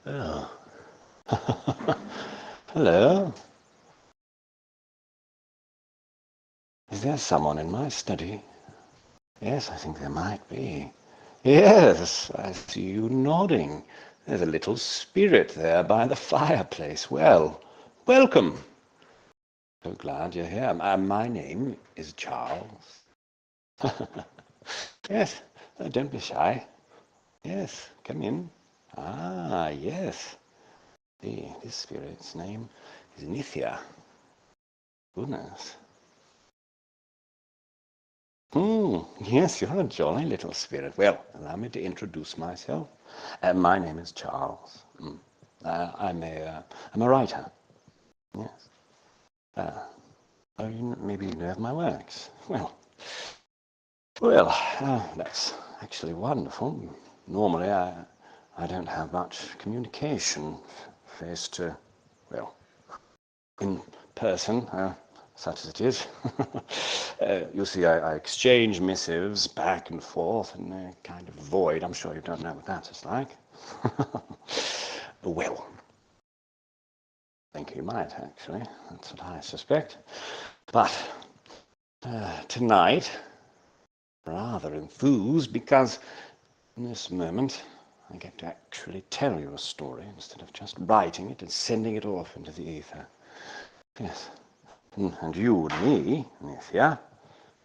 Oh. Hello. Is there someone in my study? Yes, I think there might be. Yes, I see you nodding. There's a little spirit there by the fireplace. Well, welcome. So glad you're here. My name is Charles. Yes, don't be shy. Yes, come in. Ah, yes. This spirit's name is Nithya. Goodness. Yes, you're a jolly little spirit. Well, allow me to introduce myself. My name is Charles. I'm a writer. Yes. Maybe you know of my works. That's actually wonderful. Normally, I don't have much communication face to, well, in person, such as it is. You see, I exchange missives back and forth in a kind of void. I'm sure you don't know what that is like. Well, I think you might, actually. That's what I suspect. But tonight, rather enthused, because in this moment I get to actually tell you a story instead of just writing it and sending it off into the ether. Yes. And you and me, Nithya,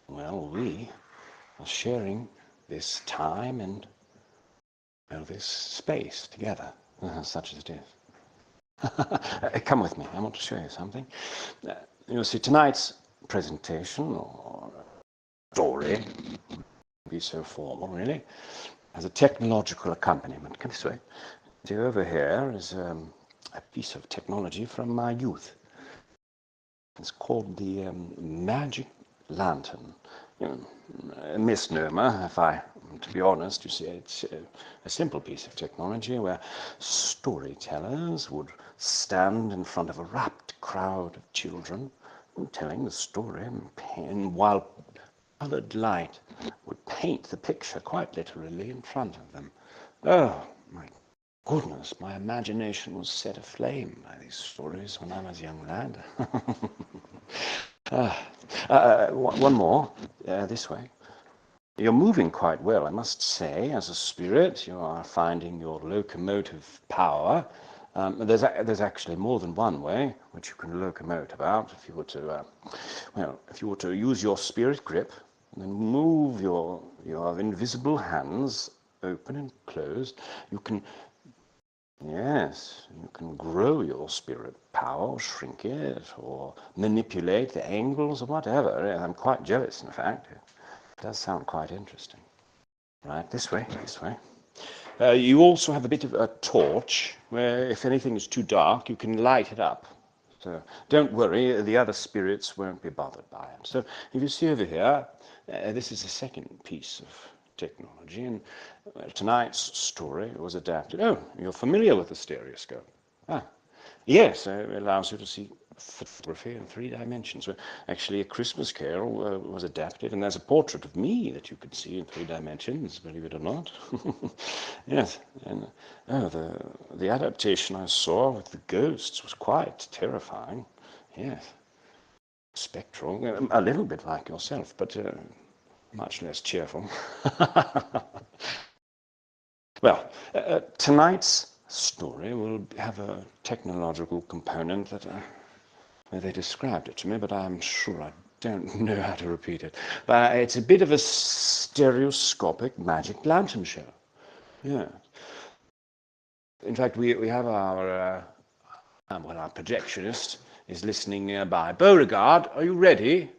well, we are sharing this time and, well, this space together, such as it is. Come with me, I want to show you something. You'll see tonight's presentation, or story, be so formal, really, has a technological accompaniment. Come this way. See, over here is a piece of technology from my youth. It's called the magic lantern. A misnomer, to be honest. You see, it's a simple piece of technology where storytellers would stand in front of a rapt crowd of children telling the story, and while coloured light would paint the picture quite literally in front of them. Oh, my goodness, my imagination was set aflame by these stories when I was a young lad. One more, this way. You're moving quite well, I must say, as a spirit. You are finding your locomotive power. There's actually more than one way which you can locomote about. If you were to use your spirit grip and then move your invisible hands open and closed, you can. Yes, you can grow your spirit power, or shrink it, or manipulate the angles, or whatever. I'm quite jealous, in fact. It does sound quite interesting. Right, this way, this way. You also have a bit of a torch, where if anything is too dark, you can light it up. So don't worry, the other spirits won't be bothered by it. So if you see over here, this is the second piece of technology, and tonight's story was adapted. Oh, you're familiar with the stereoscope. Ah, yes, it allows you to see photography in 3 dimensions. Actually, A Christmas Carol was adapted, and there's a portrait of me that you can see in 3 dimensions, believe it or not. Yes, and the adaptation I saw with the ghosts was quite terrifying. Yes, spectral, a little bit like yourself, but much less cheerful. Well, tonight's story will have a technological component that they described it to me, but I'm sure I don't know how to repeat it. But it's a bit of a stereoscopic magic lantern show. Yeah. In fact, we have our projectionist is listening nearby. Beauregard, are you ready?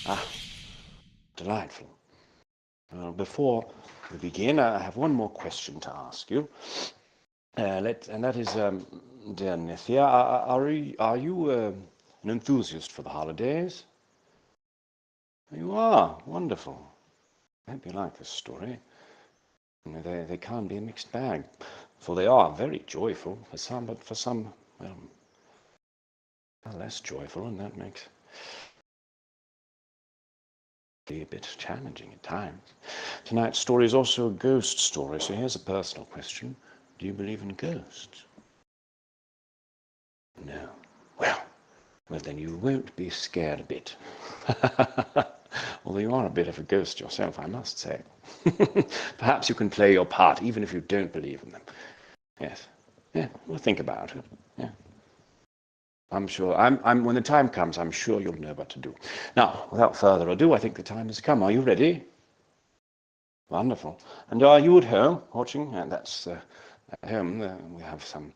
Ah, delightful. Well, before we begin, I have one more question to ask you. And that is, dear Nithya, are you an enthusiast for the holidays? You are. Wonderful. I hope you like this story. You know, they can be a mixed bag, for they are very joyful for some, but for some, well, less joyful, and that makes it a bit challenging at times. Tonight's story is also a ghost story, so here's a personal question. Do you believe in ghosts? No. Well, then you won't be scared a bit. Although you are a bit of a ghost yourself, I must say. Perhaps you can play your part, even if you don't believe in them. Yes. Yeah, well, think about it. Yeah. I'm sure, when the time comes, I'm sure you'll know what to do. Now, without further ado, I think the time has come. Are you ready? Wonderful. And are you at home watching? And that's at home. We have some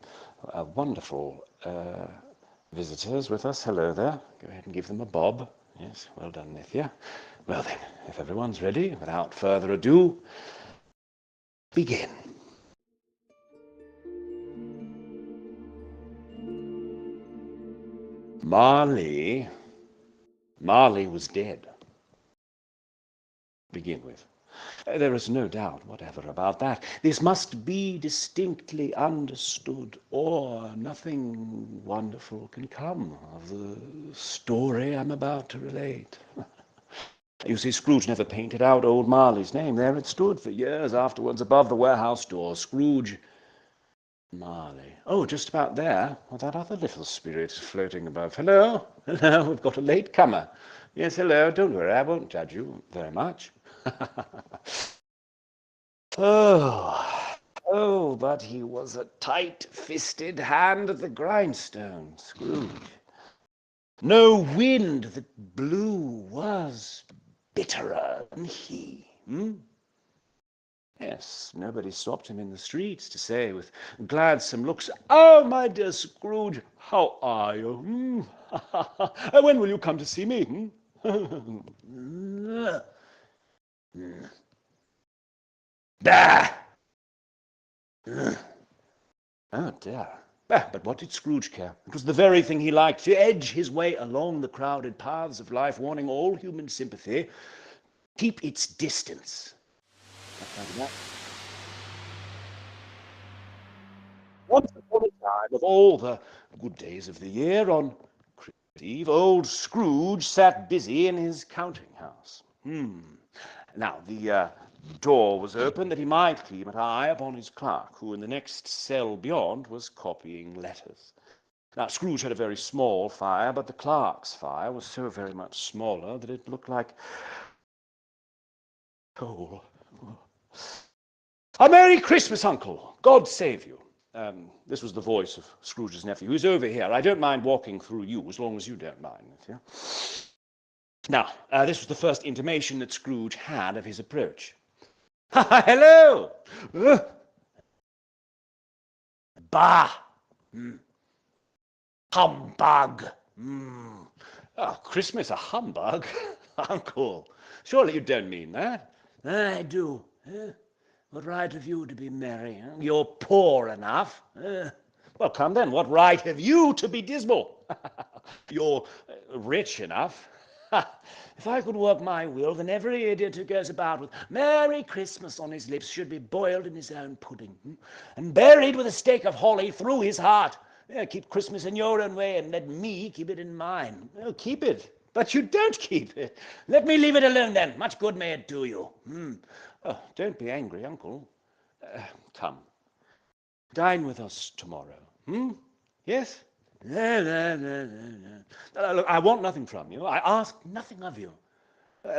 wonderful visitors with us. Hello there. Go ahead and give them a bob. Yes, well done, Nithya. Well then, if everyone's ready, without further ado, begin. Marley was dead, to begin with. There is no doubt whatever about that. This must be distinctly understood, or nothing wonderful can come of the story I'm about to relate. You see, Scrooge never painted out old Marley's name. There it stood for years afterwards above the warehouse door. Scrooge Marley. Oh, just about there. Well, that other little spirit is floating above. Hello? Hello, we've got a late comer. Yes, hello. Don't worry, I won't judge you very much. Oh, but he was a tight-fisted hand at the grindstone, Scrooge. No wind that blew was bitterer than he. Yes, nobody stopped him in the streets to say with gladsome looks, "Oh, my dear Scrooge, how are you? When will you come to see me? Bah! Oh, dear. But what did Scrooge care? It was the very thing he liked, to edge his way along the crowded paths of life, warning all human sympathy, keep its distance. Once upon a time, of all the good days of the year, on Christmas Eve, old Scrooge sat busy in his counting house. Now, the door was open that he might keep an eye upon his clerk, who in the next cell beyond was copying letters. Now, Scrooge had a very small fire, but the clerk's fire was so very much smaller that it looked like coal. A Merry Christmas, Uncle! God save you! This was the voice of Scrooge's nephew, who's over here. I don't mind walking through you, as long as you don't mind it. Yeah? Now, this was the first intimation that Scrooge had of his approach. Hello! Bah! Humbug! Oh, Christmas a humbug? Uncle, surely you don't mean that. I do. What right have you to be merry? You're poor enough. Well, come then, what right have you to be dismal? You're rich enough. If I could work my will, then every idiot who goes about with Merry Christmas on his lips should be boiled in his own pudding and buried with a stake of holly through his heart. Keep Christmas in your own way and let me keep it in mine. Keep it, but you don't keep it. Let me leave it alone then. Much good may it do you. Oh, don't be angry, Uncle. Come, dine with us tomorrow. Yes? No. Look, I want nothing from you. I ask nothing of you.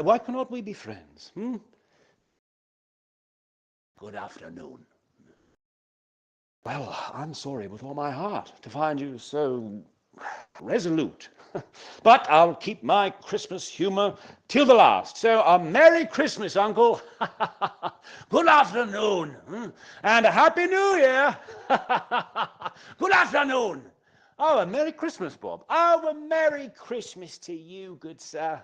Why cannot we be friends? Good afternoon. Well, I'm sorry with all my heart to find you so resolute. But I'll keep my Christmas humor till the last. So a Merry Christmas, Uncle. Good afternoon. And a Happy New Year. Good afternoon. Oh, a Merry Christmas, Bob. Oh, a Merry Christmas to you, good sir.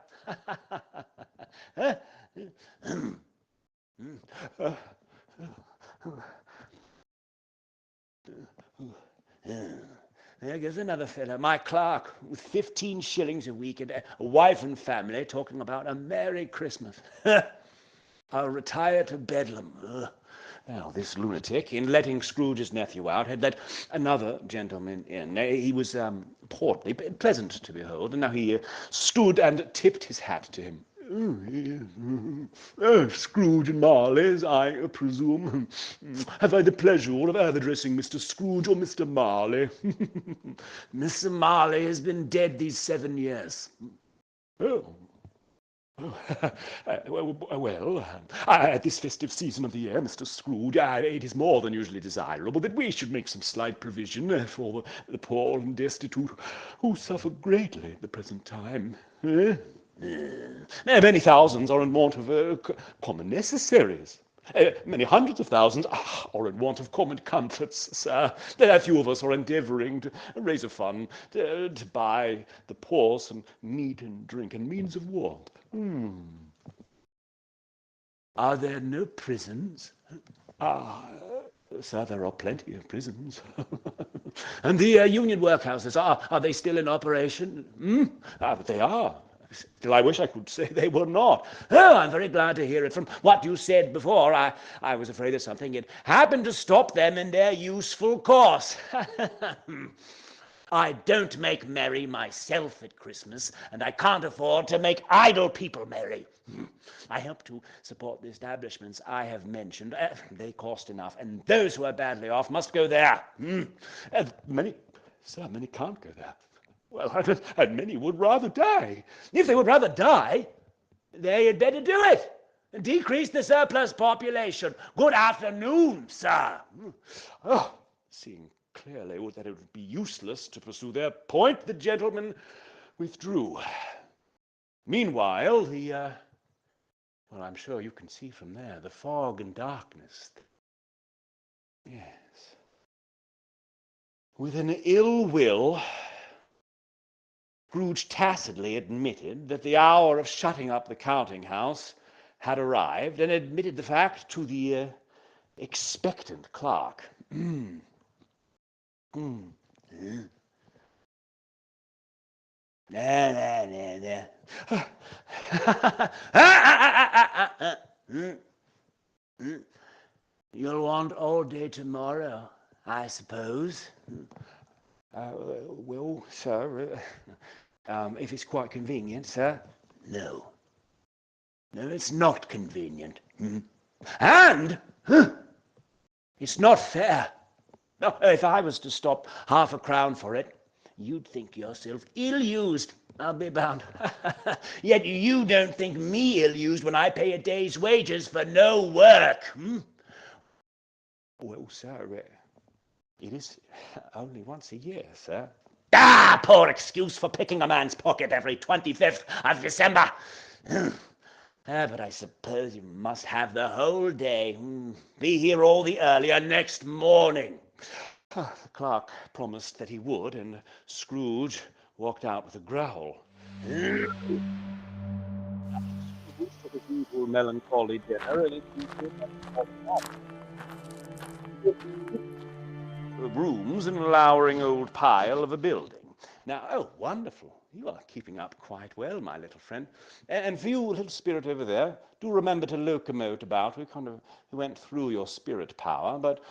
There goes another fellow, my clerk, with 15 shillings a week and a wife and family, talking about a Merry Christmas. I'll retire to Bedlam. Well, this lunatic, in letting Scrooge's nephew out, had let another gentleman in. He was portly, pleasant to behold, and now he stood and tipped his hat to him. Scrooge and Marley's, I presume. Have I the pleasure of either addressing Mr. Scrooge or Mr. Marley? Mr. Marley has been dead these 7 years. Oh. Well, at this festive season of the year, Mr. Scrooge, it is more than usually desirable that we should make some slight provision for the poor and destitute who suffer greatly at the present time. Many thousands are in want of common necessaries. Many hundreds of thousands are in want of common comforts, sir. A few of us are endeavouring to raise a fund to buy the poor some meat and drink and means of warmth. Are there no prisons? Sir, there are plenty of prisons. And the union workhouses, are they still in operation? They are. Still, I wish I could say they were not. Oh, I'm very glad to hear it. From what you said before, I was afraid that something had happened to stop them in their useful course. I don't make merry myself at Christmas, and I can't afford to make idle people merry. I help to support the establishments I have mentioned. They cost enough, and those who are badly off must go there. Many can't go there. Well, and many would rather die. If they would rather die, they had better do it and decrease the surplus population. Good afternoon, sir. Seeing clearly that it would be useless to pursue their point, the gentleman withdrew. Meanwhile, well, I'm sure you can see from there, the fog and darkness. Yes. With an ill will, Scrooge tacitly admitted that the hour of shutting up the counting house had arrived, and admitted the fact to the expectant clerk. You'll want all day tomorrow, I suppose. Well, sir, if it's quite convenient, sir. No, it's not convenient. And it's not fair. Now, if I was to stop half a crown for it, you'd think yourself ill-used, I'll be bound. Yet you don't think me ill-used when I pay a day's wages for no work. Well, sir, it is only once a year, sir. Poor excuse for picking a man's pocket every 25th of December. But I suppose you must have the whole day. Be here all the earlier next morning. The clerk promised that he would, and Scrooge walked out with a growl. His usual melancholy dinner, and rooms in a lowering old pile of a building. Now, oh, wonderful. You are keeping up quite well, my little friend. And for you, little spirit over there, do remember to locomote about. We went through your spirit power, but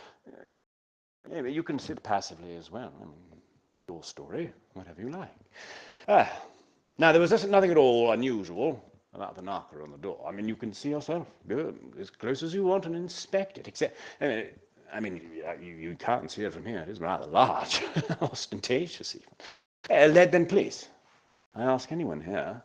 you can sit passively as well. I mean, your story, whatever you like. Now, there was nothing at all unusual about the knocker on the door. I mean, you can see yourself. Go as close as you want and inspect it. Except, you can't see it from here. It is rather large, ostentatious even. Then please, I ask anyone here,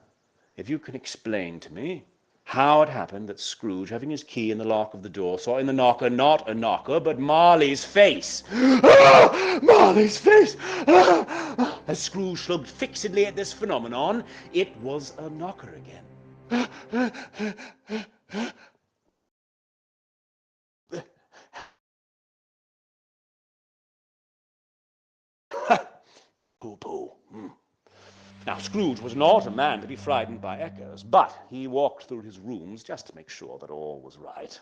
if you can explain to me how it happened that Scrooge, having his key in the lock of the door, saw in the knocker not a knocker, but Marley's face. Marley's face! As Scrooge looked fixedly at this phenomenon, it was a knocker again. Pooh-pooh. Now, Scrooge was not a man to be frightened by echoes, but he walked through his rooms just to make sure that all was right.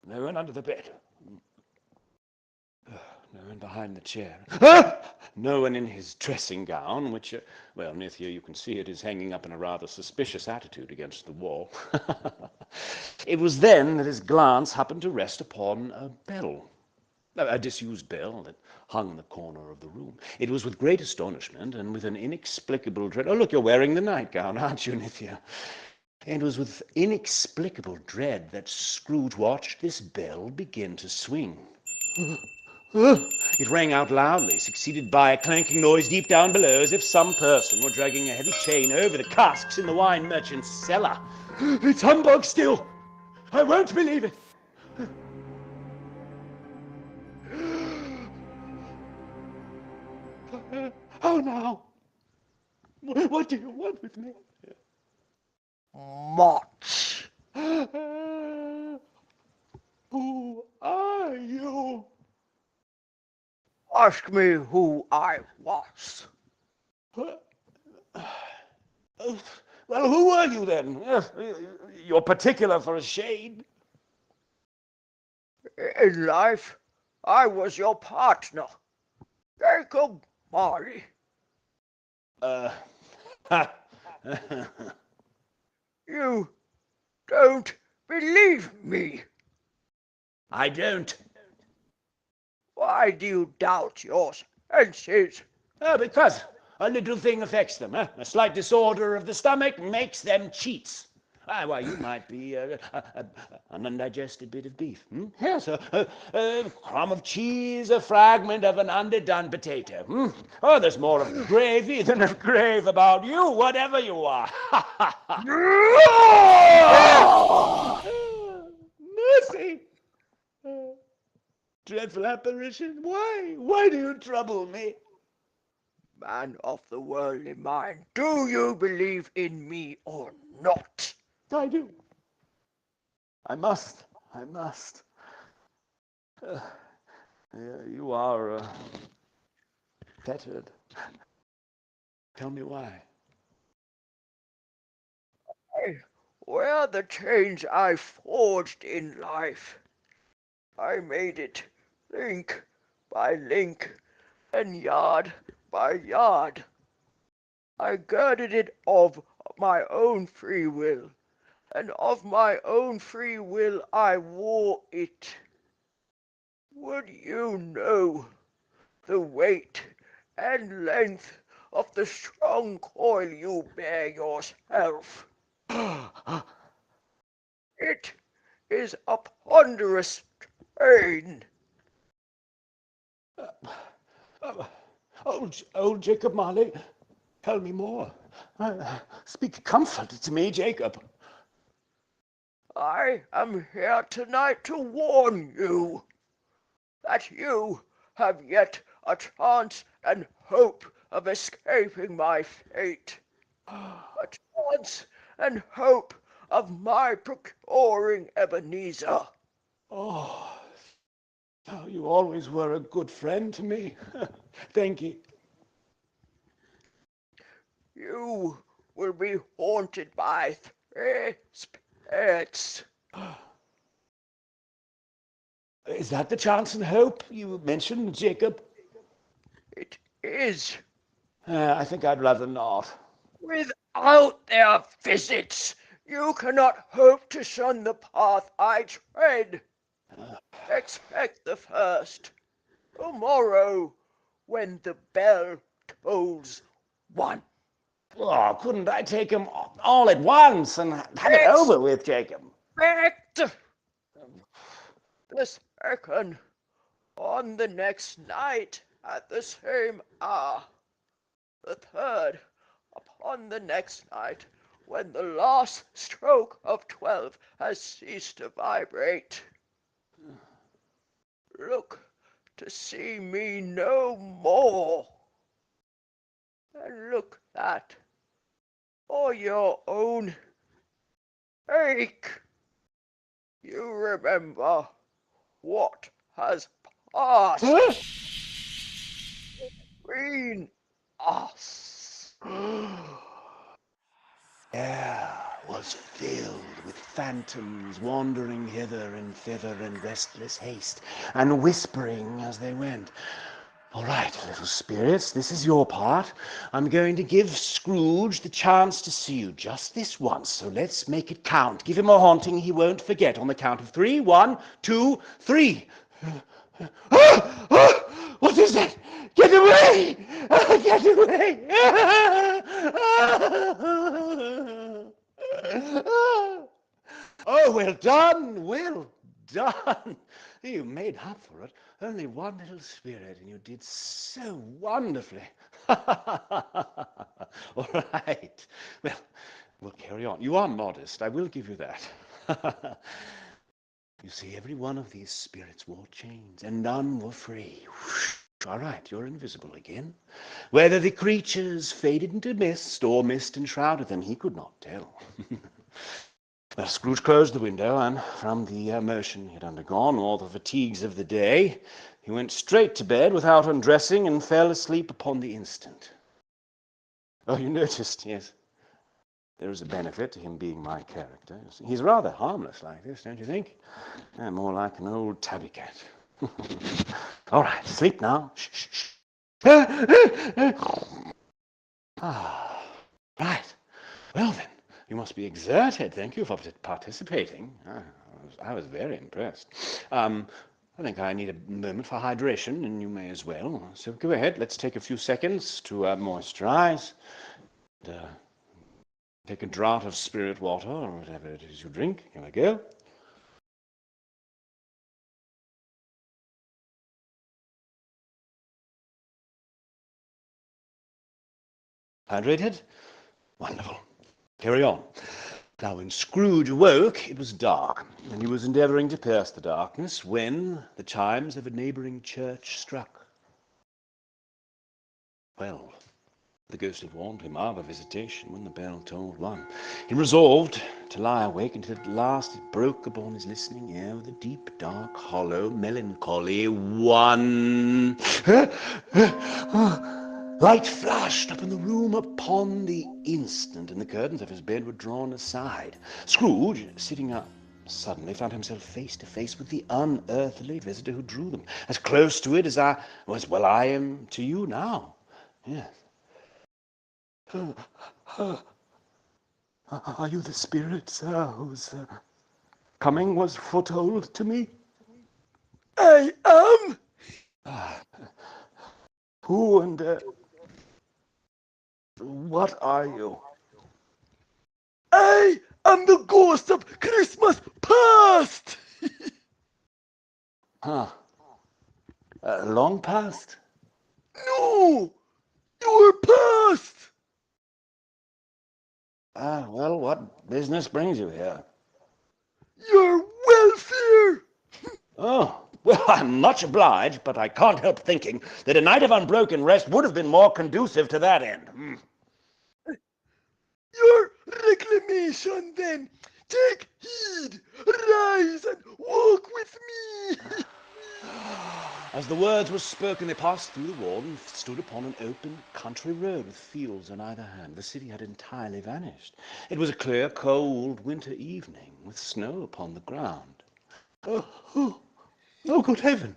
No one under the bed. No one behind the chair. No one in his dressing gown, which, well, near here you can see it is hanging up in a rather suspicious attitude against the wall. It was then that his glance happened to rest upon a bell. A disused bell that hung in the corner of the room. It was with great astonishment and with an inexplicable dread. Oh, look, you're wearing the nightgown, aren't you, Nithya? It was with inexplicable dread that Scrooge watched this bell begin to swing. It rang out loudly, succeeded by a clanking noise deep down below, as if some person were dragging a heavy chain over the casks in the wine merchant's cellar. It's humbug still! I won't believe it! How now? What do you want with me? Much. Who are you? Ask me who I was. Well, who are you then? You're particular for a shade. In life, I was your partner, Jacob Marley. You don't believe me. I don't. Why do you doubt your senses? Because a little thing affects them. A slight disorder of the stomach makes them cheats. Why, you might be an undigested bit of beef. Yes, a crumb of cheese, a fragment of an underdone potato. Oh, there's more of gravy than of grave about you, whatever you are. Mercy! Dreadful apparition, why? Why do you trouble me? Man of the worldly mind, do you believe in me or not? I do. I must. You are fettered. Tell me why. I wear the chains I forged in life. I made it link by link and yard by yard. I girded it of my own free will, and of my own free will I wore it. Would you know the weight and length of the strong coil you bear yourself? It is a ponderous strain. Old Jacob Marley, tell me more. Speak comfort to me, Jacob. I am here tonight to warn you that you have yet a chance and hope of escaping my fate. A chance and hope of my procuring Ebenezer. Oh, you always were a good friend to me. Thank you. You will be haunted by 3 spirits. Is that the chance and hope you mentioned, Jacob? It is. I think I'd rather not. Without their visits, you cannot hope to shun the path I tread. Expect the first tomorrow when the bell tolls 1. Oh, couldn't I take him all at once and have it over with, Jacob? Expect the second on the next night at the same hour. The third upon the next night when the last stroke of 12 has ceased to vibrate. Look to see me no more. And look that, for your own sake, you remember what has passed between us. Air was filled with phantoms wandering hither and thither in restless haste and whispering as they went. All right, little spirits, this is your part. I'm going to give Scrooge the chance to see you just this once, so let's make it count. Give him a haunting he won't forget on the count of 3. 1, 2, 3. "Ah! Ah! What is that? Get away! Ah, get away! Ah! Ah! Oh, well done, well done. You made up for it. Only one little spirit, and you did so wonderfully. All right. Well, we'll carry on. You are modest, I will give you that. You see, every one of these spirits wore chains, and none were free. All right, you're invisible again. Whether the creatures faded into mist or mist enshrouded them, he could not tell. Well, Scrooge closed the window, and from the immersion he had undergone, all the fatigues of the day, he went straight to bed without undressing and fell asleep upon the instant. Oh, you noticed, yes. There is a benefit to him being my character. He's rather harmless like this, don't you think? More like an old tabby cat. All right, sleep now. Shh, shh, shh. Ah, right. Well then, you must be exerted. Thank you for participating. I was very impressed. I think I need a moment for hydration, and you may as well. So go ahead. Let's take a few seconds to moisturize. Take a draught of spirit water or whatever it is you drink. Here we go. Hydrated? Wonderful. Carry on. Now, when Scrooge awoke, it was dark, and he was endeavouring to pierce the darkness when the chimes of a neighbouring church struck. 12. The ghost had warned him of a visitation when the bell tolled 1. He resolved to lie awake until at last it broke upon his listening ear with a deep, dark, hollow, melancholy 1. Light flashed up in the room upon the instant, and the curtains of his bed were drawn aside. Scrooge, sitting up, suddenly found himself face to face with the unearthly visitor who drew them, as close to it as I am to you now. Yes. Are you the spirit, sir, whose coming was foretold to me? I am. Who and what are you? I am the ghost of Christmas past. Huh. Long past? No, your past. Well, what business brings you here? Your welfare. Oh, well, I'm much obliged, but I can't help thinking that a night of unbroken rest would have been more conducive to that end. Your reclamation, then. Take heed. Rise and walk with me. As the words were spoken, they passed through the wall and stood upon an open country road with fields on either hand. The city had entirely vanished. It was a clear, cold winter evening with snow upon the ground. Oh, good heaven!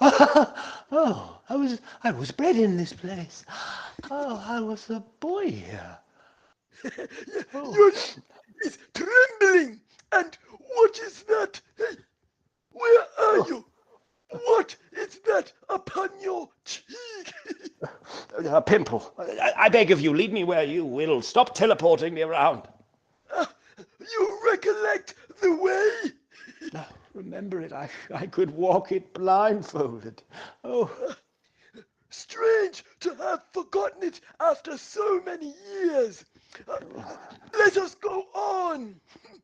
Oh, I was bred in this place. Oh, I was a boy here. Your neck is trembling. And what is that? Hey, where are you? What is that upon your cheek? A pimple. I beg of you, lead me where you will. Stop teleporting me around. You recollect the way? No, remember it. I could walk it blindfolded. Oh. Strange to have forgotten it after so many years. Let us go on.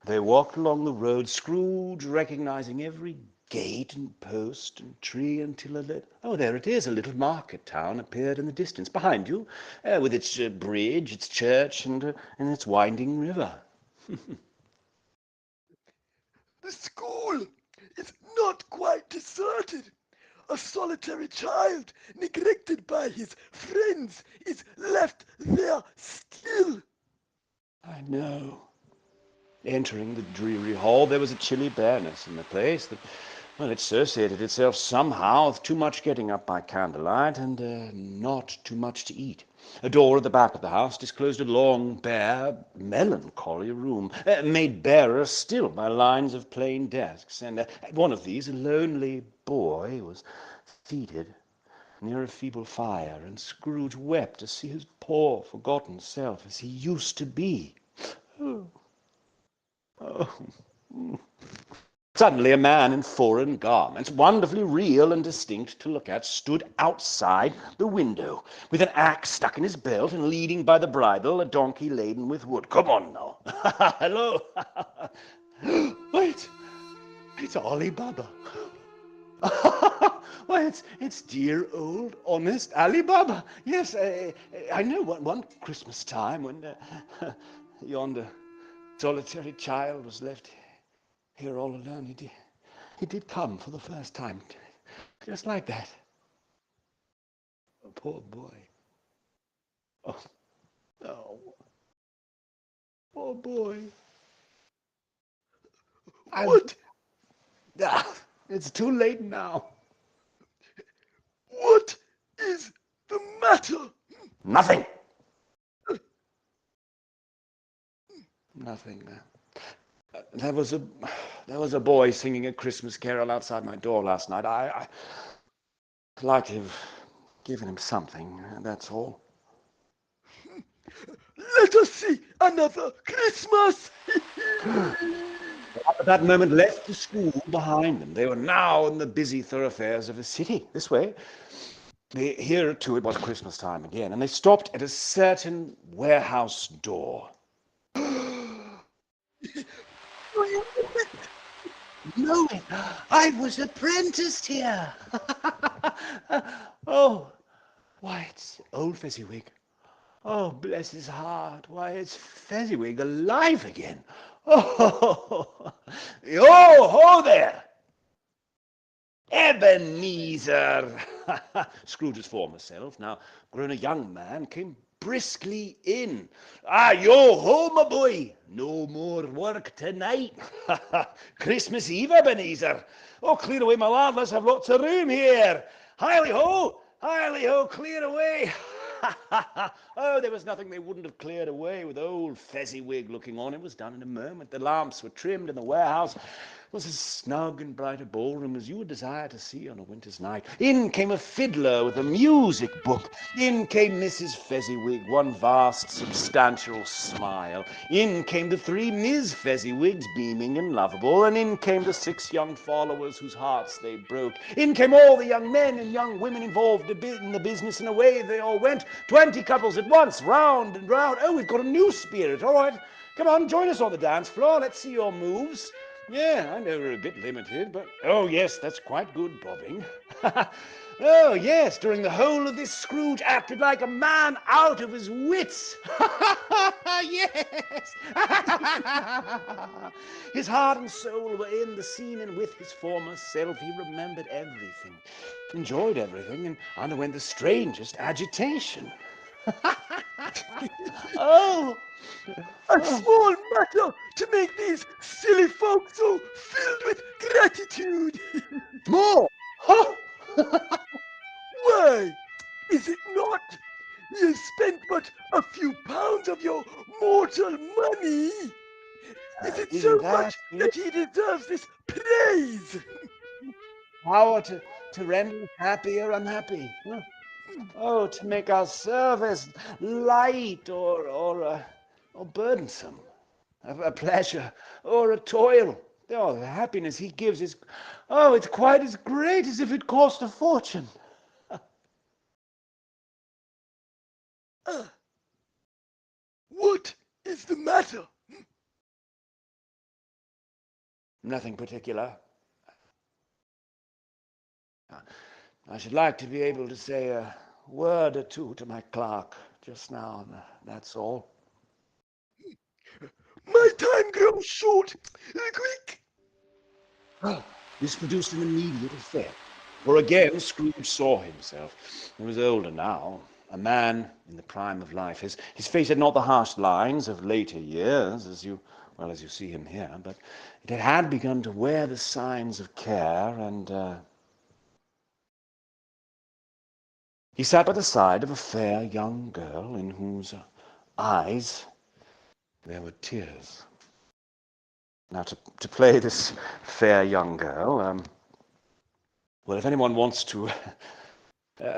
They walked along the road, Scrooge recognizing every gate and post and tree until there it is, a little market town appeared in the distance behind you, with its bridge, its church, and its winding river. The school is not quite deserted. A solitary child, neglected by his friends, is left there still. I know. Entering the dreary hall, there was a chilly bareness in the place that, it associated itself somehow with too much getting up by candlelight and not too much to eat. A door at the back of the house disclosed a long, bare, melancholy room, made barer still by lines of plain desks, and at one of these a lonely boy was seated near a feeble fire, and Scrooge wept to see his poor, forgotten self as he used to be. Oh, oh. Suddenly a man in foreign garments, wonderfully real and distinct to look at, stood outside the window, with an axe stuck in his belt and leading by the bridle a donkey laden with wood. Come on now. Hello. Wait, it's Ali Baba. Why, it's dear old honest Ali Baba. Yes, I know one Christmas time when yonder solitary child was left here all alone. He did come for the first time, just like that. Oh, poor boy. Oh, no. Poor boy. What? It's too late now. What is the matter? Nothing. Nothing. There was a boy singing a Christmas carol outside my door last night. I'd like to have given him something, that's all. Let us see another Christmas! At that moment left the school behind them. They were now in the busy thoroughfares of a city. This way. Here, too, it was Christmas time again, and they stopped at a certain warehouse door. No, I was apprenticed here. Oh, why, it's old Fezziwig. Oh, bless his heart. Why, it's Fezziwig alive again. Oh, ho there. Ebenezer. Scrooge's former self, now grown a young man, came briskly in. Yo ho, my boy. No more work tonight. Christmas Eve, Ebenezer. Oh, clear away, my lad. Let's have lots of room here. Hiley ho, clear away. Oh, there was nothing they wouldn't have cleared away with old Fezziwig looking on. It was done in a moment. The lamps were trimmed, and the warehouse was as snug and bright a ballroom as you would desire to see on a winter's night. In came a fiddler with a music book. In came Mrs. Fezziwig, one vast, substantial smile. In came the three Miss Fezziwigs, beaming and lovable, and in came the 6 young followers whose hearts they broke. In came all the young men and young women involved in the business, and away they all went. 20 couples at once, round and round. Oh, we've got a new spirit. All right, come on, join us on the dance floor. Let's see your moves. Yeah, I know we're a bit limited, but oh yes, that's quite good bobbing. Oh yes, during the whole of this Scrooge acted like a man out of his wits. Yes. His heart and soul were in the scene, and with his former self he remembered everything, enjoyed everything, and underwent the strangest agitation. Oh! A small matter to make these silly folks so filled with gratitude. More! Oh! Why, is it not? You spent but a few pounds of your mortal money. Is it so Isn't much it? that he deserves this praise? Power to render us happy or unhappy. Huh? Oh, to make our service light or burdensome, a pleasure or a toil. Oh, the happiness he gives is, oh, it's quite as great as if it cost a fortune. What is the matter? Nothing particular. I should like to be able to say a word or two to my clerk just now, and that's all. My time grows short. Quick! This produced an immediate effect, for again Scrooge saw himself. He was older now, a man in the prime of life. His face had not the harsh lines of later years, as you see him here, but it had begun to wear the signs of care, and he sat by the side of a fair young girl in whose eyes there were tears. Now, to play this fair young girl, Well, if anyone wants to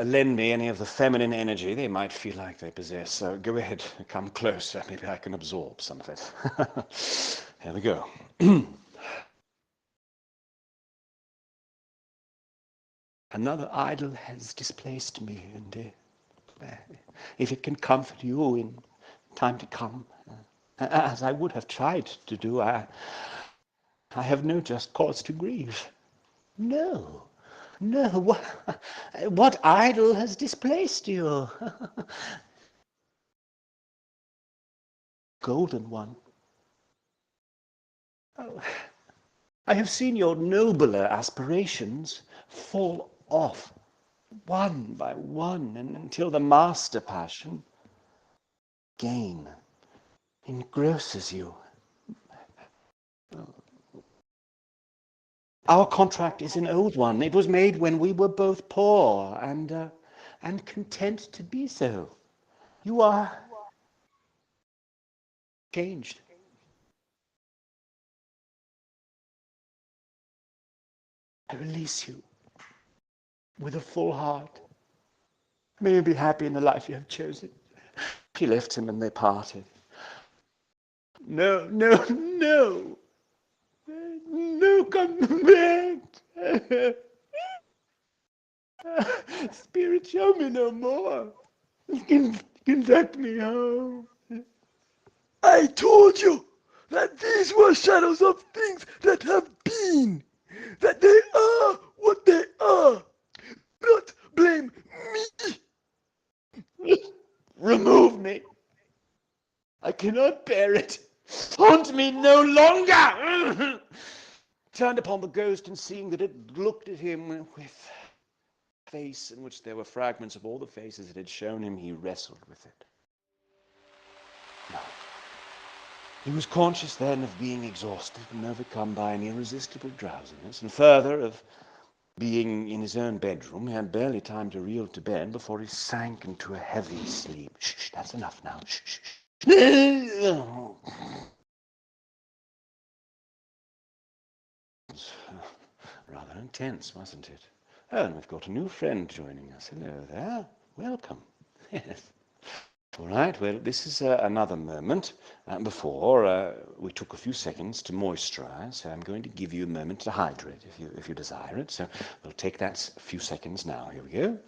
lend me any of the feminine energy they might feel like they possess, so go ahead, come closer. Maybe I can absorb some of it. Here we go. Another idol has displaced me, and if it can comfort you in time to come, as I would have tried to do, I have no just cause to grieve. No, no, what idol has displaced you? Golden one. Oh, I have seen your nobler aspirations fall off one by one, and until the master passion, gain, engrosses you. Our contract is an old one. It was made when we were both poor and content to be so. You are changed. I release you with a full heart. May you be happy in the life you have chosen. She left him and they parted. No, no, no. No, come back. Spirit, show me no more. Conduct me home. I told you that these were shadows of things that have been, that they are what they are. Don't blame me. Remove me. I cannot bear it. Haunt me no longer. Turned upon the ghost, and seeing that it looked at him with a face in which there were fragments of all the faces it had shown him, he wrestled with it. No. He was conscious then of being exhausted and overcome by an irresistible drowsiness, and further of being in his own bedroom. He had barely time to reel to bed before he sank into a heavy sleep. Shh, that's enough now. Shh, shh, shh. Rather intense, wasn't it? Oh, and we've got a new friend joining us. Hello there. Welcome. Yes. All right, well, this is another moment before we took a few seconds to moisturize. So I'm going to give you a moment to hydrate if you desire it. So we'll take that few seconds now. Here we go.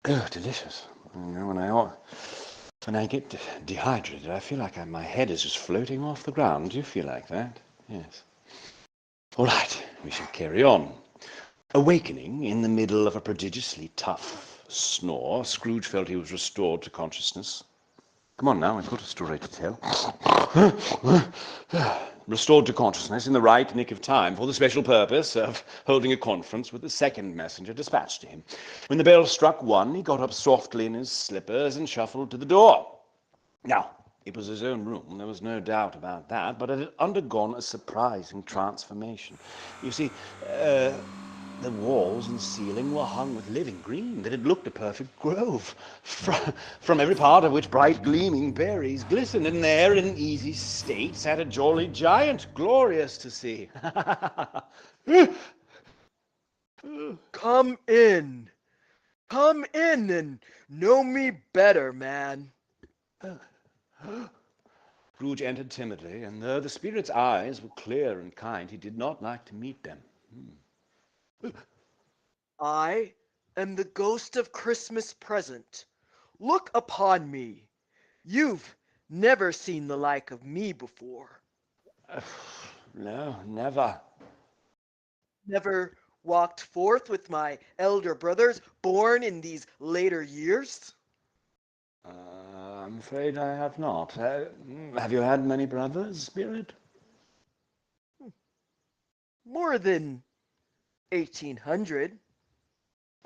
Oh, delicious. You know, when I get dehydrated, I feel like my head is just floating off the ground. Do you feel like that? Yes. All right, we shall carry on. Awakening in the middle of a prodigiously tough snore, Scrooge felt he was restored to consciousness. Come on now, I've got a story to tell. Restored to consciousness in the right nick of time for the special purpose of holding a conference with the second messenger dispatched to him. When the bell struck 1, he got up softly in his slippers and shuffled to the door. Now, it was his own room, there was no doubt about that, but it had undergone a surprising transformation. You see, the walls and ceiling were hung with living green, that it looked a perfect grove, from every part of which bright gleaming berries glistened, and there in an easy state sat a jolly giant, glorious to see. Come in. Come in and know me better, man. Scrooge entered timidly, and though the spirit's eyes were clear and kind, he did not like to meet them. I am the ghost of Christmas present. Look upon me. You've never seen the like of me before. No, never. Never walked forth with my elder brothers born in these later years? I'm afraid I have not. Have you had many brothers, Spirit? More than 1800.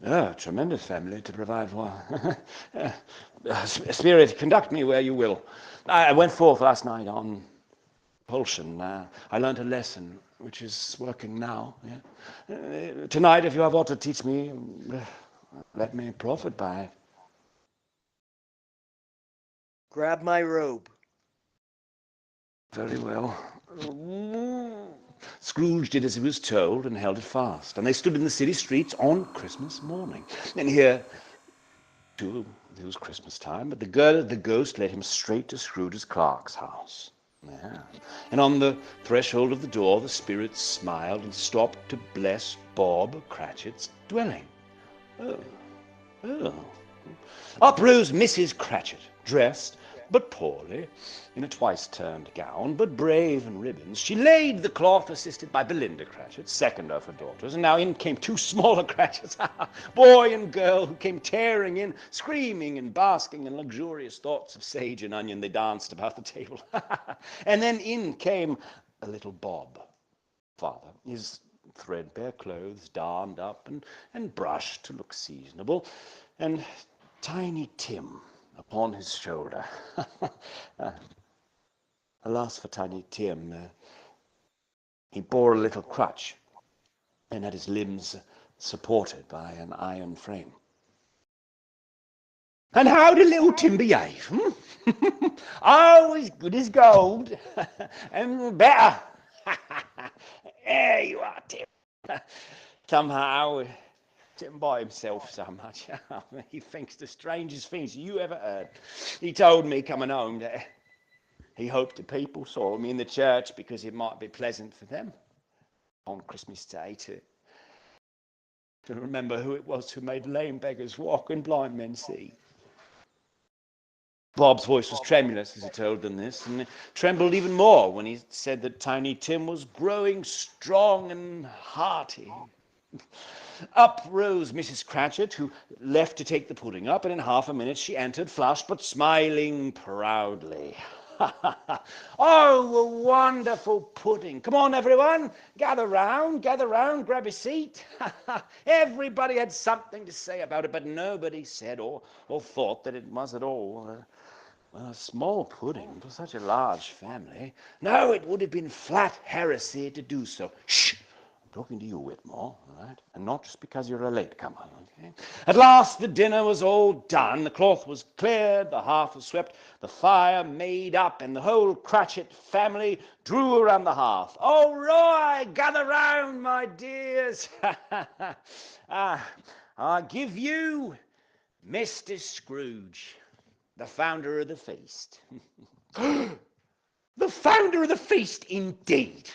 Oh, tremendous family to provide for. Spirit, conduct me where you will. I went forth last night on compulsion. I learned a lesson which is working now. Yeah? Tonight, if you have aught to teach me, let me profit by it. Grab my robe. Very well. Scrooge did as he was told and held it fast, and they stood in the city streets on Christmas morning. And here, too, it was Christmas time, but the ghost led him straight to Scrooge's clerk's house. Yeah. And on the threshold of the door, the spirit smiled and stopped to bless Bob Cratchit's dwelling. Oh, oh. Up rose Mrs. Cratchit, dressed, but poorly, in a twice-turned gown, but brave in ribbons. She laid the cloth, assisted by Belinda Cratchit, second of her daughters, and now in came two smaller Cratchits, boy and girl, who came tearing in, screaming and basking in luxurious thoughts of sage and onion. They danced about the table. And then in came a little Bob, father, his threadbare clothes darned up and brushed to look seasonable, and Tiny Tim upon his shoulder. Alas for Tiny Tim, he bore a little crutch and had his limbs supported by an iron frame. And how did little Tim behave? Oh, as good as gold, and better. There you are, Tim. Somehow, Tim by himself so much. He thinks the strangest things you ever heard. He told me coming home that he hoped the people saw me in the church because it might be pleasant for them on Christmas Day to remember who it was who made lame beggars walk and blind men see. Bob's voice was tremulous as he told them this, and it trembled even more when he said that Tiny Tim was growing strong and hearty. Up rose Mrs. Cratchit, who left to take the pudding up, and in half a minute she entered, flushed but smiling proudly. Oh, a wonderful pudding. Come on, everyone. Gather round, grab a seat. Everybody had something to say about it, but nobody said or thought that it was at all a small pudding for such a large family. No, it would have been flat heresy to do so. Shh! I'm talking to you, Whitmore, all right? And not just because you're a latecomer, okay? At last the dinner was all done. The cloth was cleared, the hearth was swept, the fire made up, and the whole Cratchit family drew around the hearth. Oh, Roy, gather round, my dears. I give you Mr. Scrooge, the founder of the feast. The founder of the feast, indeed.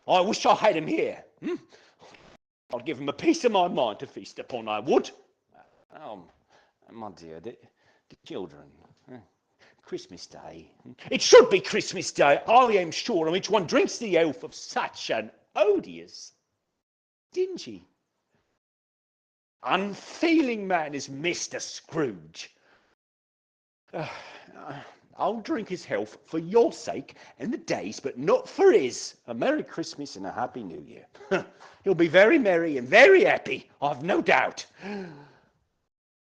I wish I had him here. I'd give him a piece of my mind to feast upon, I would. Oh, my dear, the children. Christmas Day. It should be Christmas Day, I am sure, on which one drinks the health of such an odious, dingy, unfeeling man as Mr. Scrooge. I'll drink his health for your sake and the day's, but not for his. A Merry Christmas and a Happy New Year. He'll be very merry and very happy, I've no doubt.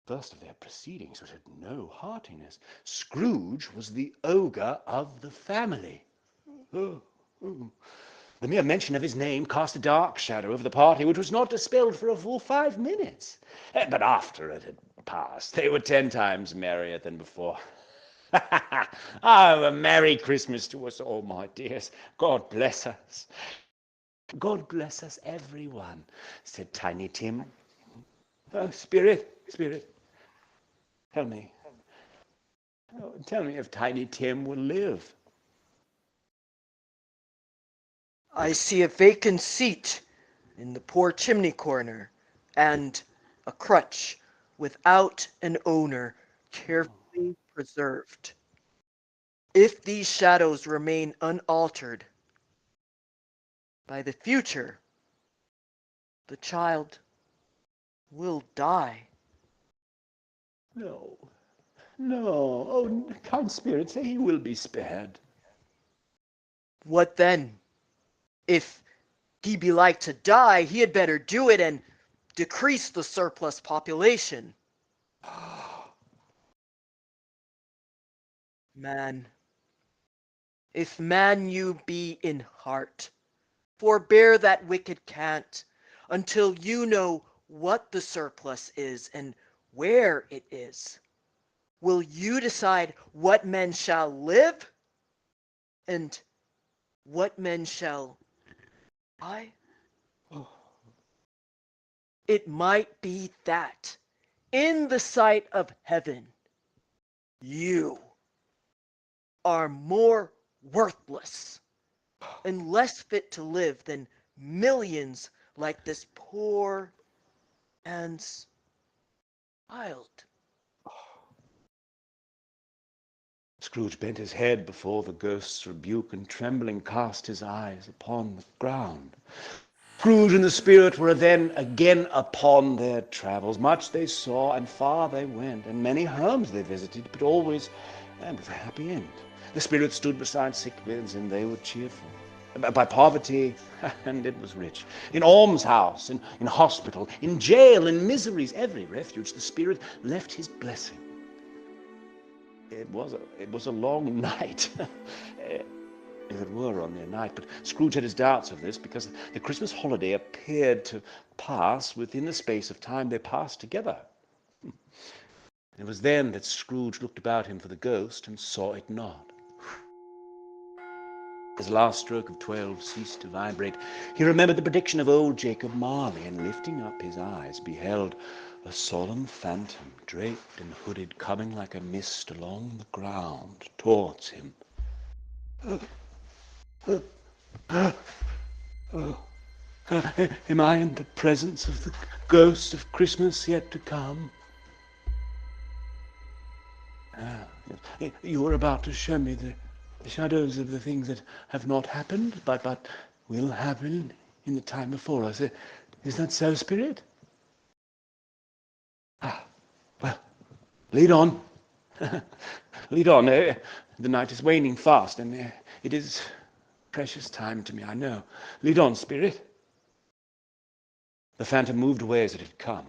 First of their proceedings was no heartiness. Scrooge was the ogre of the family. The mere mention of his name cast a dark shadow over the party, which was not dispelled for a full 5 minutes. But after it had passed, they were 10 times merrier than before. Oh, a Merry Christmas to us all, my dears. God bless us. God bless us, everyone, said Tiny Tim. Oh, Spirit, tell me if Tiny Tim will live. I see a vacant seat in the poor chimney corner, and a crutch without an owner, carefully preserved. If these shadows remain unaltered, by the future, the child will die. No. Oh, kind Spirit, say he will be spared. What then? If he be like to die, he had better do it and decrease the surplus population. Man, if man you be in heart, forbear that wicked cant until you know what the surplus is and where it is. will you decide what men shall live and what men shall die? It might be that, in the sight of heaven, you are more worthless and less fit to live than millions like this poor man's child. Scrooge bent his head before the ghost's rebuke, and trembling cast his eyes upon the ground. Scrooge and the spirit were then again upon their travels. Much they saw, and far they went, and many homes they visited, but always with a happy end. The spirit stood beside sick beds, and they were cheerful. By poverty, and it was rich. In almshouse, in hospital, in jail, in miseries, every refuge, the spirit left his blessing. It was a long night. If it were only a night, but Scrooge had his doubts of this, because the Christmas holiday appeared to pass within the space of time they passed together. It was then that Scrooge looked about him for the ghost and saw it not. His last stroke of 12 ceased to vibrate. He remembered the prediction of old Jacob Marley, and lifting up his eyes, beheld a solemn phantom, draped and hooded, coming like a mist along the ground towards him. Am I in the presence of the ghost of Christmas yet to come? You were about to show me the shadows of the things that have not happened, but will happen in the time before us. Is that so, Spirit? Well, lead on. Lead on. The night is waning fast, and it is precious time to me, I know. Lead on, Spirit. The phantom moved away as it had come.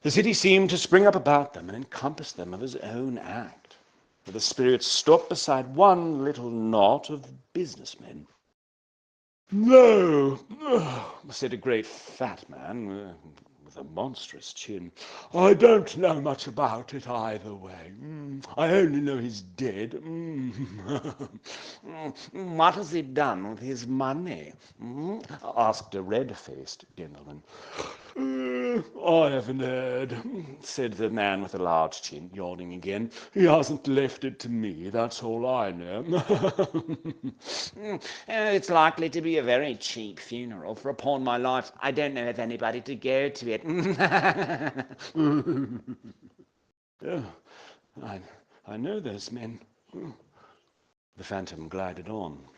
The city seemed to spring up about them and encompass them of his own act. For the spirit stopped beside one little knot of businessmen. "No," said a great fat man with a monstrous chin. "I don't know much about it either way. I only know he's dead." "What has he done with his money?" asked a red-faced gentleman. "I haven't heard," said the man with the large chin, yawning again. "He hasn't left it to me, that's all I know." It's likely to be a very cheap funeral, for upon my life, I don't know of anybody to go to it. Yeah, I know those men. The phantom glided on.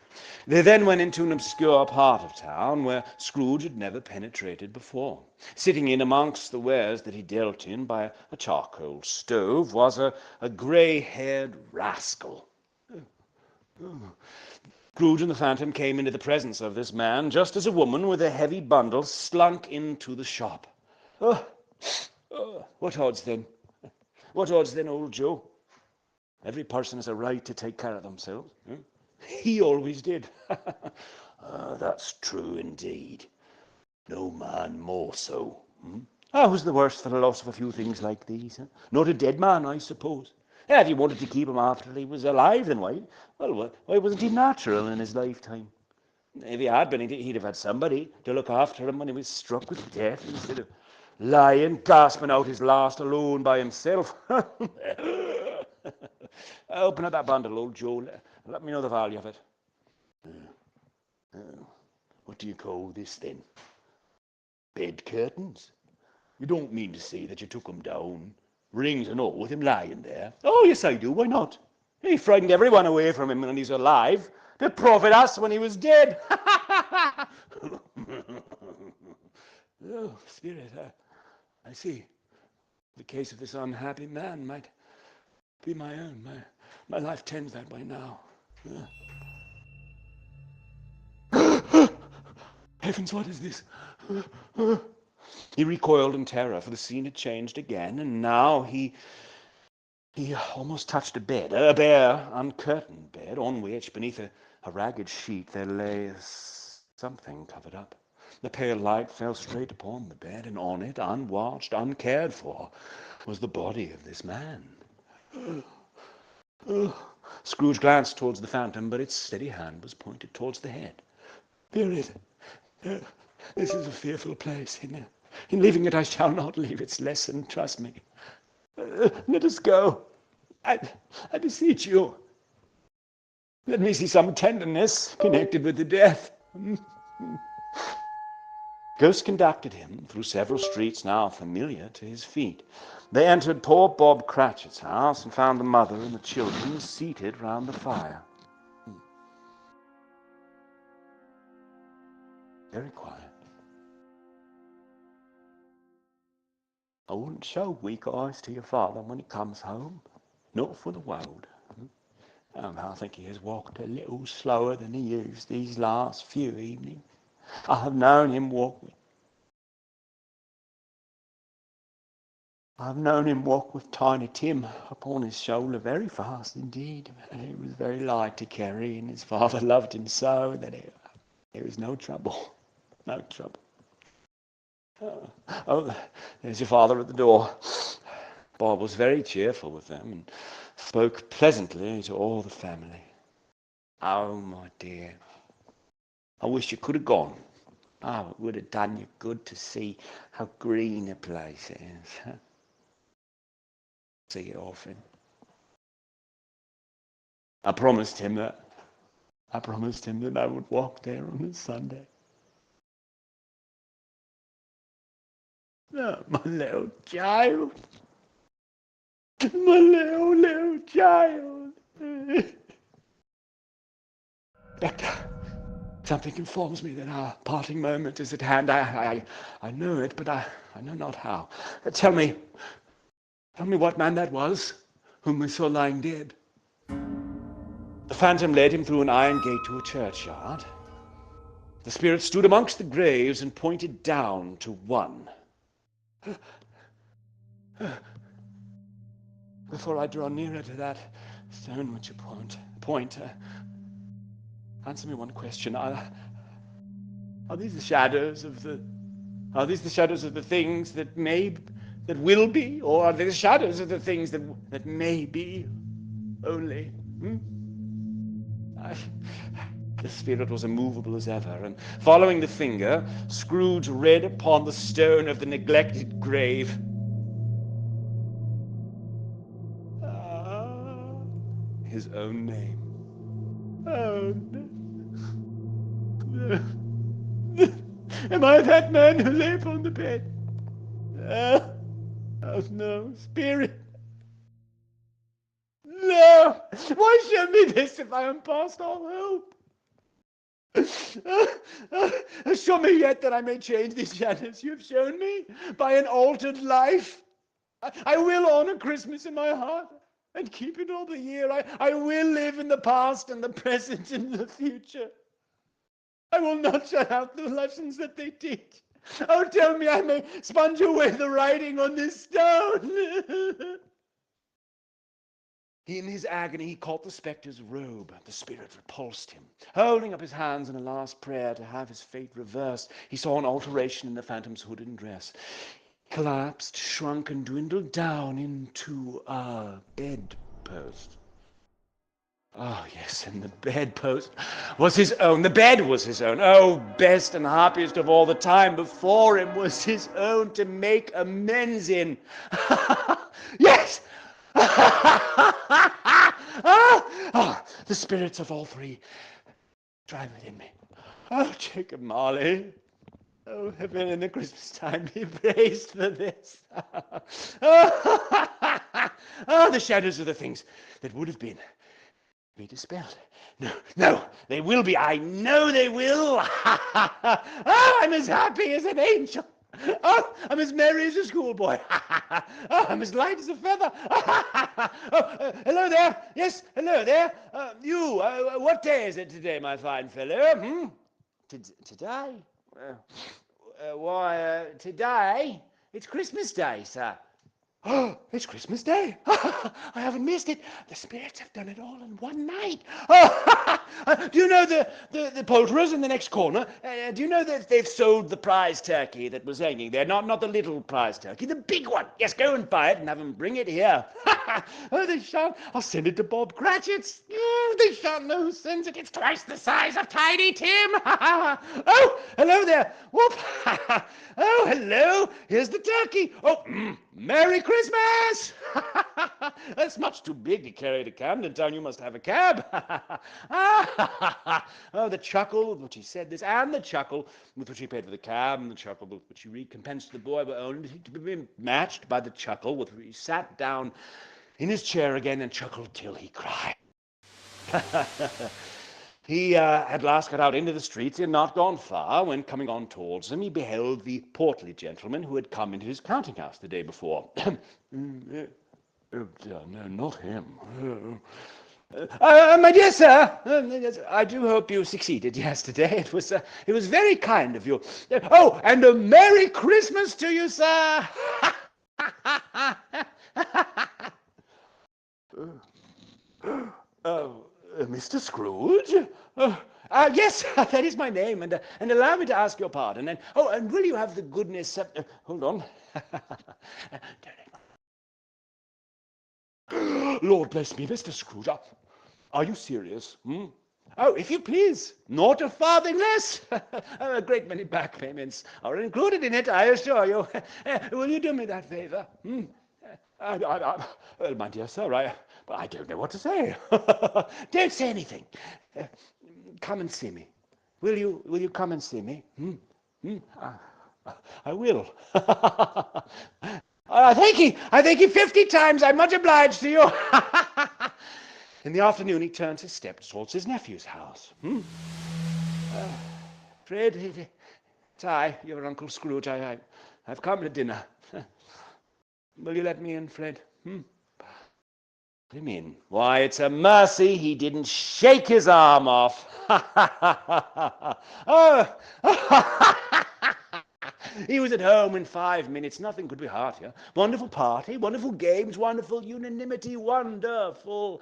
They then went into an obscure part of town where Scrooge had never penetrated before. Sitting in amongst the wares that he dealt in by a charcoal stove was a grey-haired rascal. Scrooge and the phantom came into the presence of this man just as a woman with a heavy bundle slunk into the shop. What odds then? What odds then, old Joe? Every person has a right to take care of themselves. He always did. That's true indeed. No man more so. Who's the worse for the loss of a few things like these? Not a dead man, I suppose. If you wanted to keep him after he was alive, then why wasn't he natural in his lifetime? If he had been, he'd have had somebody to look after him when he was struck with death, instead of lying, gasping out his last alone by himself. Open up that bundle, old Joe. Let me know the value of it. What do you call this, then? Bed curtains? You don't mean to say that you took him down, rings and all, with him lying there? Oh, yes, I do. Why not? He frightened everyone away from him when he's alive, to profit us when he was dead. Oh, Spirit, I see. The case of this unhappy man might be my own. My life tends that way now. Heavens, what is this? He recoiled in terror, for the scene had changed again, and now he almost touched a bed, a bare, uncurtained bed, on which, beneath a ragged sheet, there lay something covered up. The pale light fell straight upon the bed, and on it, unwatched, uncared for, was the body of this man. Scrooge glanced towards the phantom, but its steady hand was pointed towards the head. "Fear it. This is a fearful place. In leaving it, I shall not leave its lesson, trust me. Let us go. I beseech you. Let me see some tenderness connected with the death." Ghost conducted him through several streets now familiar to his feet. They entered poor Bob Cratchit's house and found the mother and the children seated round the fire. Very quiet. "I wouldn't show weak eyes to your father when he comes home, not for the world. I think he has walked a little slower than he used these last few evenings. I have known him walk with Tiny Tim upon his shoulder very fast indeed. He was very light to carry, and his father loved him so that there was no trouble. No trouble. Oh, there's your father at the door." Bob was very cheerful with them and spoke pleasantly to all the family. "Oh, my dear, I wish you could have gone. Oh, it would have done you good to see how green a place it is. See it often. I promised him that I would walk there on a Sunday. Oh, my little child. My little child." "Doctor, something informs me that our parting moment is at hand. I know it, but I know not how. Tell me what man that was whom we saw lying dead." The phantom led him through an iron gate to a churchyard. The spirit stood amongst the graves and pointed down to one. "Before I draw nearer to that stone which you point, answer me one question. Are these the shadows of the things that will be, or are they the shadows of the things that may be only?" The spirit was immovable as ever, and following the finger, Scrooge read upon the stone of the neglected grave, his own name. Oh, no. Am I that man who lay upon the bed? Oh no, spirit. No! Why show me this if I am past all hope? Show me yet that I may change these shadows you have shown me by an altered life. I will honor Christmas in my heart and keep it all the year. I will live in the past and the present and the future. I will not shut out the lessons that they teach. Oh, tell me I may sponge away the writing on this stone. In his agony, he caught the spectre's robe. The spirit repulsed him. Holding up his hands in a last prayer to have his fate reversed, he saw an alteration in the phantom's hood and dress. He collapsed, shrunk, and dwindled down into a bedpost. Oh, yes, and the bedpost was his own. The bed was his own. Oh, best and happiest of all the time before him was his own to make amends in. Yes! The spirits of all three drive within me. Oh, Jacob Marley. Oh, heaven in the Christmas time be praised for this. Oh, the shadows of the things that would have been be dispelled. No, they will be. I know they will. Oh, I'm as happy as an angel. Oh, I'm as merry as a schoolboy. Oh, I'm as light as a feather. Oh, hello there. Yes, hello there. What day is it today, my fine fellow? Today? Why, today, it's Christmas Day, sir. Oh, it's Christmas Day. I haven't missed it. The spirits have done it all in one night. Oh, do you know the poulterers in the next corner? Do you know that they've sold the prize turkey that was hanging there? Not the little prize turkey, the big one. Yes, go and buy it and have them bring it here. Oh, they shan't. I'll send it to Bob Cratchit's. Oh, they shan't know who sends it. It's twice the size of Tiny Tim. Oh, hello there. Whoop. Oh, hello. Here's the turkey. Oh, Merry Christmas! That's much too big to carry to Camden Town. You must have a cab. Oh, the chuckle with which he said this, and the chuckle with which he paid for the cab, and the chuckle with which he recompensed the boy were only to be matched by the chuckle with which he sat down in his chair again and chuckled till he cried. He at last got out into the streets. He had not gone far when, coming on towards him, he beheld the portly gentleman who had come into his counting house the day before. No, not him. My dear sir, I do hope you succeeded yesterday. It was very kind of you. Oh, and a Merry Christmas to you, sir. Mr. Scrooge? Yes, that is my name, and allow me to ask your pardon. And will you have the goodness? Hold on. Lord bless me, Mr. Scrooge. Are you serious? Oh, if you please, not a farthing less. A great many back payments are included in it, I assure you. Will you do me that favor? Well, my dear sir, I don't know what to say. Don't say anything. Come and see me. Will you come and see me? I will. I thank you 50 times. I'm much obliged to you. In the afternoon, he turns his steps towards his nephew's house. Fred, it's I, your Uncle Scrooge. I've come to dinner. Will you let me in, Fred? Let him in. Why, it's a mercy he didn't shake his arm off. Oh. He was at home in 5 minutes. Nothing could be heartier. Wonderful party, wonderful games, wonderful unanimity, wonderful.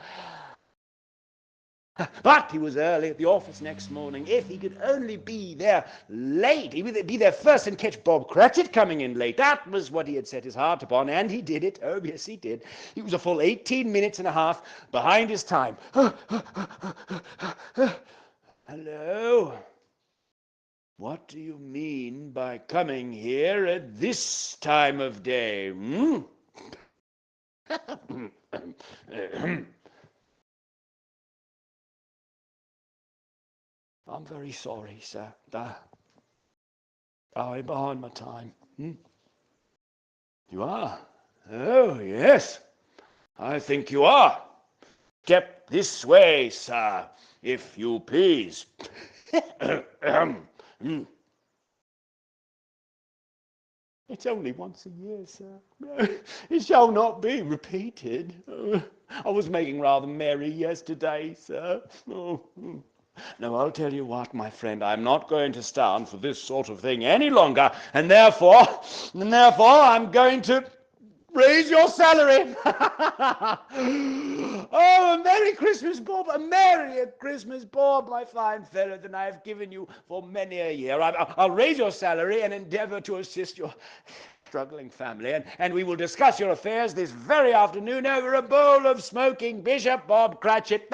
But he was early at the office next morning. If he could only be there late, he would be there first and catch Bob Cratchit coming in late. That was what he had set his heart upon, and he did it. Oh, yes, he did. He was a full 18 minutes and a half behind his time. Hello? What do you mean by coming here at this time of day? I'm very sorry, sir. I'm behind my time. You are? Oh, yes. I think you are. Step this way, sir, if you please. It's only once a year, sir. It shall not be repeated. I was making rather merry yesterday, sir. No, I'll tell you what, my friend, I'm not going to stand for this sort of thing any longer, and therefore, I'm going to raise your salary. Oh, a Merry Christmas, Bob, a Merrier Christmas, Bob, my fine fellow, than I have given you for many a year. I'll raise your salary and endeavor to assist your struggling family, and we will discuss your affairs this very afternoon over a bowl of smoking Bishop Bob Cratchit.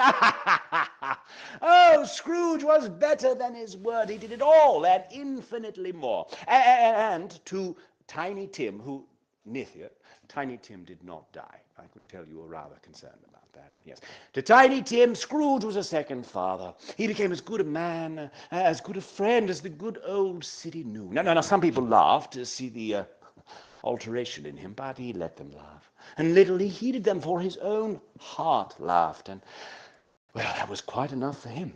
Oh, Scrooge was better than his word. He did it all and infinitely more. And to Tiny Tim, who nephew, Tiny Tim did not die. I could tell you were rather concerned about that. Yes. To Tiny Tim, Scrooge was a second father. He became as good a man, as good a friend as the good old city knew. Now, some people laughed to see the alteration in him, but he let them laugh. And little he heeded them, for his own heart laughed. And, well, that was quite enough for him.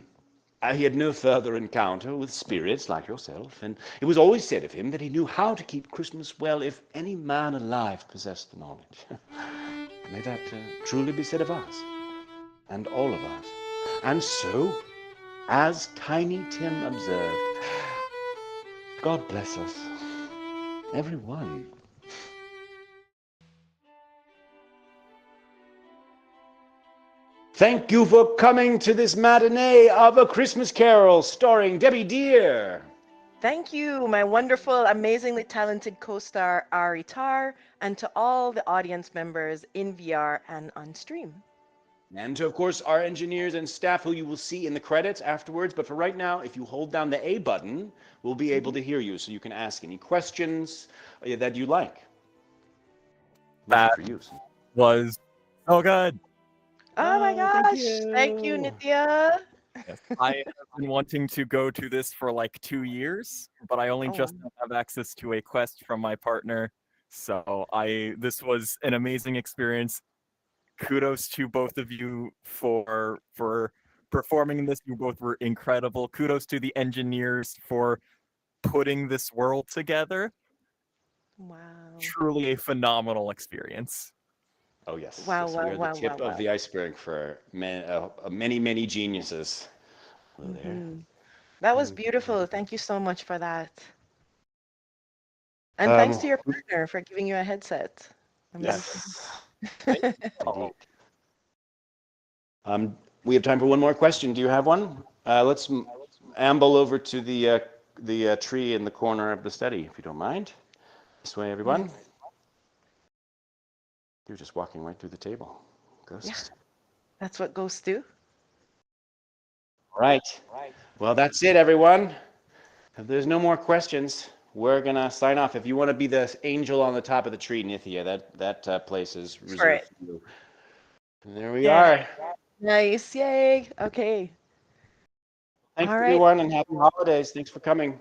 He had no further encounter with spirits like yourself, and it was always said of him that he knew how to keep Christmas well if any man alive possessed the knowledge. May that truly be said of us, and all of us. And so, as Tiny Tim observed, God bless us, every one. Thank you for coming to this matinee of A Christmas Carol starring Debbie Deere. Thank you, my wonderful, amazingly talented co-star Ari Tarr, and to all the audience members in VR and on stream. And to, of course, our engineers and staff who you will see in the credits afterwards. But for right now, if you hold down the A button, we'll be able to hear you so you can ask any questions that you like. That For you. was so good. Oh my gosh! Thank you, you. Nithya. Yes. I have been wanting to go to this for like 2 years, but I only just have access to a quest from my partner. So this was an amazing experience. Kudos to both of you for performing this. You both were incredible. Kudos to the engineers for putting this world together. Wow. Truly a phenomenal experience. Oh, yes. Wow, Yes, wow, we are the wow, tip wow, of the iceberg for many, many geniuses. Hello there. That was beautiful. Thank you so much for that. And thanks to your partner for giving you a headset. Yes. Oh. We have time for one more question. Do you have one? Let's amble over to the tree in the corner of the study, if you don't mind. This way, everyone. You're just walking right through the table. Ghosts. Yeah, that's what ghosts do. Right. Well, that's it, everyone. If there's no more questions, we're going to sign off. If you want to be the angel on the top of the tree, Nithya, that place is reserved for you. And there we are. Nice. Yay. Okay. Thanks, All right. everyone, and happy holidays. Thanks for coming.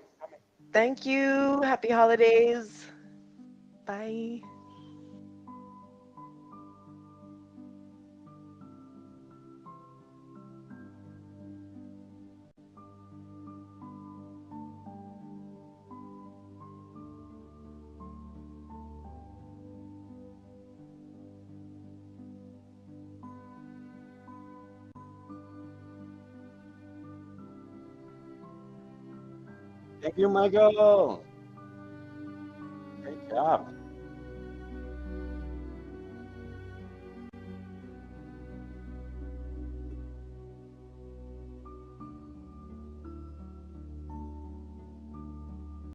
Thank you. Happy holidays. Bye. Thank you, Michael. Great job.